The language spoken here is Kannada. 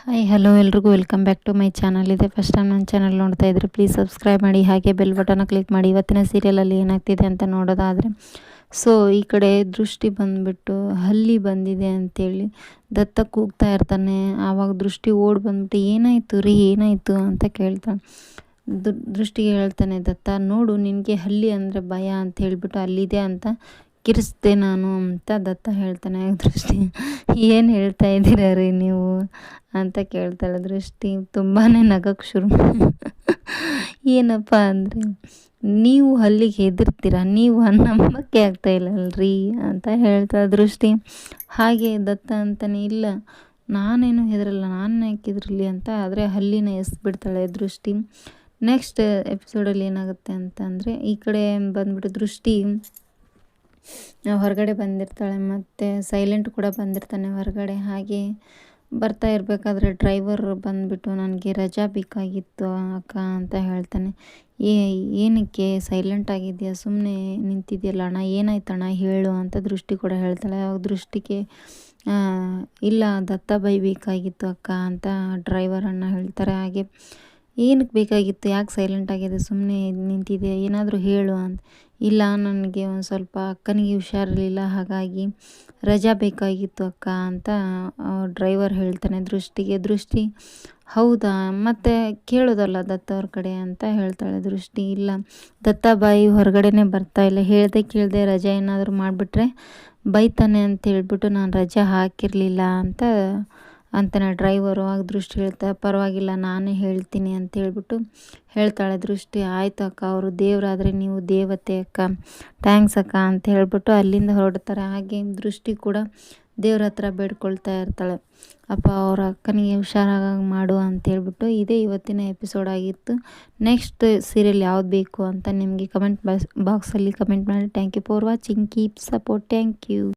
ಹಾಯ್ ಹಲೋ ಎಲ್ರಿಗೂ welcome back to my channel. ಇದೆ ಫಸ್ಟ್ ಟೈಮ್ ನನ್ನ ಚಾನಲ್ ನೋಡ್ತಾ ಇದ್ರೆ ಪ್ಲೀಸ್ ಸಬ್ಸ್ಕ್ರೈಬ್ ಮಾಡಿ, ಹಾಗೆ ಬೆಲ್ ಬಟನ್ನ ಕ್ಲಿಕ್ ಮಾಡಿ. ಇವತ್ತಿನ ಸೀರಿಯಲಲ್ಲಿ ಏನಾಗ್ತಿದೆ ಅಂತ ನೋಡೋದಾದರೆ, ಸೊ ಈ ಕಡೆ ದೃಷ್ಟಿ ಬಂದುಬಿಟ್ಟು ಹಲ್ಲಿ ಬಂದಿದೆ ಅಂತೇಳಿ ದತ್ತ ಕೂಗ್ತಾ ಇರ್ತಾನೆ. ಆವಾಗ ದೃಷ್ಟಿ ಓಡಿ ಬಂದ್ಬಿಟ್ಟು ಏನಾಯಿತು ರೀ ಏನಾಯಿತು ಅಂತ ಕೇಳ್ತಾನೆ. ದೃಷ್ಟಿಗೆ ಹೇಳ್ತಾನೆ ದತ್ತ, ನೋಡು ನಿನಗೆ ಹಲ್ಲಿ ಅಂದರೆ ಭಯ ಅಂತ ಹೇಳಿಬಿಟ್ಟು ಅಲ್ಲಿದೆ ಅಂತ ಕಿರಿಸ್ದೆ ನಾನು ಅಂತ ದತ್ತ ಹೇಳ್ತಾನೆ. ದೃಷ್ಟಿ, ಏನು ಹೇಳ್ತಾ ಇದ್ದೀರಾ ರೀ ನೀವು ಅಂತ ಕೇಳ್ತಾಳೆ. ದೃಷ್ಟಿ ತುಂಬಾ ನಗಕ್ಕೆ ಶುರು ಏನಪ್ಪ ಅಂದರೆ, ನೀವು ಅಲ್ಲಿಗೆ ಹೆದರ್ತೀರ, ನೀವು ನಂಬಕ್ಕೆ ಆಗ್ತಾ ಇಲ್ಲಲ್ರಿ ಅಂತ ಹೇಳ್ತಾಳೆ ದೃಷ್ಟಿ. ಹಾಗೆ ದತ್ತ ಅಂತಾನೆ, ಇಲ್ಲ ನಾನೇನು ಹೆದರಲ್ಲ, ನಾನು ಯಾಕೆ ಹೆದರಲಿ ಅಂತ. ಆದರೆ ಹಲ್ಲಿನ ಎಸ್ಬಿಡ್ತಾಳೆ ದೃಷ್ಟಿ. ನೆಕ್ಸ್ಟ್ ಎಪಿಸೋಡಲ್ಲಿ ಏನಾಗುತ್ತೆ ಅಂತಂದರೆ, ಈ ಕಡೆ ಬಂದ್ಬಿಟ್ಟು ದೃಷ್ಟಿ ಹೊರಗಡೆ ಬಂದಿರ್ತಾಳೆ, ಮತ್ತು ಸೈಲೆಂಟ್ ಕೂಡ ಬಂದಿರ್ತಾನೆ ಹೊರಗಡೆ. ಹಾಗೆ ಬರ್ತಾ ಇರಬೇಕಾದ್ರೆ ಡ್ರೈವರ್ ಬಂದುಬಿಟ್ಟು, ನನಗೆ ರಜಾ ಬೇಕಾಗಿತ್ತು ಅಕ್ಕ ಅಂತ ಹೇಳ್ತಾನೆ. ಏನಕ್ಕೆ ಸೈಲೆಂಟ್ ಆಗಿದೆಯಾ, ಸುಮ್ಮನೆ ನಿಂತಿದೆಯಲ್ಲ ಅಣ್ಣ, ಏನಾಯ್ತಣ್ಣ ಹೇಳು ಅಂತ ದೃಷ್ಟಿ ಕೂಡ ಹೇಳ್ತಾಳೆ. ಅವಾಗ ದೃಷ್ಟಿಗೆ ಇಲ್ಲ ದತ್ತ ಬೇಕಾಗಿತ್ತು ಅಕ್ಕ ಅಂತ ಡ್ರೈವರ್ ಅಣ್ಣ ಹೇಳ್ತಾರೆ. ಹಾಗೆ ಏನಕ್ಕೆ ಬೇಕಾಗಿತ್ತು, ಯಾಕೆ ಸೈಲೆಂಟ್ ಆಗಿದೆ, ಸುಮ್ಮನೆ ನಿಂತಿದೆ, ಏನಾದರೂ ಹೇಳು ಅಂತ. ಇಲ್ಲ ನನಗೆ ಒಂದು ಸ್ವಲ್ಪ ಅಕ್ಕನಿಗೆ ಹುಷಾರಿರಲಿಲ್ಲ, ಹಾಗಾಗಿ ರಜಾ ಬೇಕಾಗಿತ್ತು ಅಕ್ಕ ಅಂತ ಡ್ರೈವರ್ ಹೇಳ್ತಾನೆ ದೃಷ್ಟಿಗೆ. ದೃಷ್ಟಿ, ಹೌದಾ ಮತ್ತೆ ಕೇಳೋದಲ್ಲ ದತ್ತ ಅವ್ರ ಕಡೆ ಅಂತ ಹೇಳ್ತಾಳೆ ದೃಷ್ಟಿ. ಇಲ್ಲ ದತ್ತಾಬಾಯಿ ಹೊರಗಡೆನೇ ಬರ್ತಾ ಇಲ್ಲ, ಹೇಳ್ದೆ ಕೇಳದೆ ರಜಾ ಏನಾದರೂ ಮಾಡಿಬಿಟ್ರೆ ಬೈತಾನೆ ಅಂತ ಹೇಳ್ಬಿಟ್ಟು ನಾನು ರಜಾ ಹಾಕಿರಲಿಲ್ಲ ಅಂತ ಅಂತಾನೆ ಡ್ರೈವರು. ಆಗ ದೃಷ್ಟಿ ಹೇಳ್ತಾ, ಪರವಾಗಿಲ್ಲ ನಾನೇ ಹೇಳ್ತೀನಿ ಅಂತ ಹೇಳ್ಬಿಟ್ಟು ಹೇಳ್ತಾಳೆ ದೃಷ್ಟಿ. ಆಯ್ತು ಅಕ್ಕ, ಅವರು ದೇವರಾದರೆ ನೀವು ದೇವತೆ ಅಕ್ಕ, ಥ್ಯಾಂಕ್ಸ್ ಅಕ್ಕ ಅಂತ ಹೇಳ್ಬಿಟ್ಟು ಅಲ್ಲಿಂದ ಹೊರಡ್ತಾರೆ. ಹಾಗೆ ದೃಷ್ಟಿ ಕೂಡ ದೇವ್ರ ಹತ್ರ ಬೇಡ್ಕೊಳ್ತಾ ಇರ್ತಾಳೆ, ಅಪ್ಪ ಅವ್ರ ಅಕ್ಕನಿಗೆ ಹುಷಾರಾಗಿ ಮಾಡು ಅಂತ ಹೇಳ್ಬಿಟ್ಟು. ಇದೇ ಇವತ್ತಿನ ಎಪಿಸೋಡ್ ಆಗಿತ್ತು. ನೆಕ್ಸ್ಟ್ ಸೀರಿಯಲ್ ಯಾವ್ದು ಬೇಕು ಅಂತ ನಿಮಗೆ ಕಮೆಂಟ್ ಬಾಕ್ಸಲ್ಲಿ ಕಮೆಂಟ್ ಮಾಡಿ. Thank you for watching, keep support, thank you.